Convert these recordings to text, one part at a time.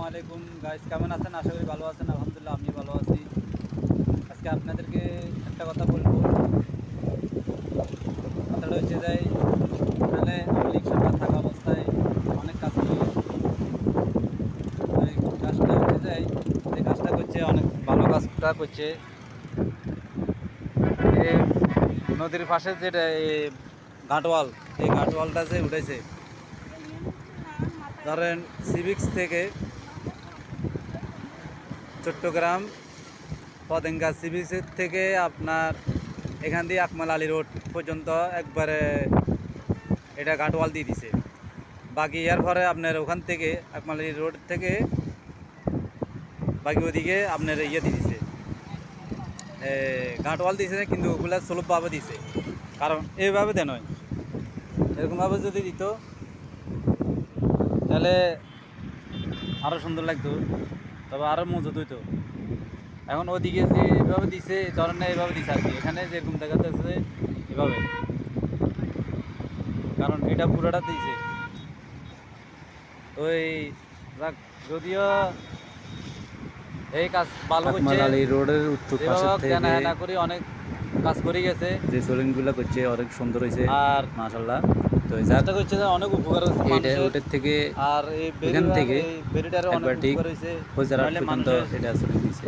আলাইকুম গাইস, কেমন আছেন? আশা করি ভালো আছেন। আলহামদুলিল্লাহ আমি ভালো আছি। আজকে আপনাদেরকে একটা কথা বলবো। কথাটা হচ্ছে যে তাহলে আওয়ামী লীগ সরকার থাকা অবস্থায় অনেক কাজ করে গেছে। ওই কাজটা হচ্ছে যে কাজটা করছে, অনেক ভালো কাজটা করছে। এই নদীর পাশে যেটা ঘাটওয়াল, এই ঘাটওয়ালটা যে উঠেছে, ধরেন সিভিক্স থেকে চট্টগ্রাম পতেঙ্গা সিভিক্সের থেকে আপনার এখান দিয়ে আকমাল আলী রোড পর্যন্ত একবারে এটা ঘাটওয়াল দিয়ে দিছে। বাকি ইয়ার পরে আপনার ওখান থেকে আকমাল আলী রোড থেকে বাকি ওদিকে আপনার ইয়ে দিয়ে দিছে, ঘাটওয়াল দিছে, কিন্তু ওগুলো সুলভভাবে দিছে। কারণ এইভাবে দেন হয়, এরকমভাবে যদি দিত তাহলে আরও সুন্দর লাগতো, তবে আরও মজুত হইতো। এখন ওদিকে যেভাবে দিছে ধরেন এইভাবে দিছে আর কি, এখানে যেরকম দেখা যাচ্ছে এভাবে, কারণ এটা পুরোটা দিছে। ওই যাক, যদিও এই কাজ ভালো করছে, আকমাল আলী রোডের উত্তর পাশে থেকে করে অনেক কাজ করে গেছে, যে সোলিংগুলো করছে অনেক সুন্দর হয়েছে আর মাশাআল্লাহ। তো কাজটা করছে যে অনেক উপকার হচ্ছে মানুষের। ওটার থেকে আর এই এখান থেকে বেরিটারও অনেক একবার ঠিক উপকার হয়েছে। হয়ে যাওয়ার নাহলে পর্যন্ত মানুষের এটা সোলিং দিয়েছে।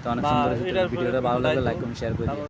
তো অনেক বা সুন্দর হয়েছে। এটার ভিডিওটা ভালো লাগলে দায়িত্ব। লাইক কমেন্ট শেয়ার করে দিও।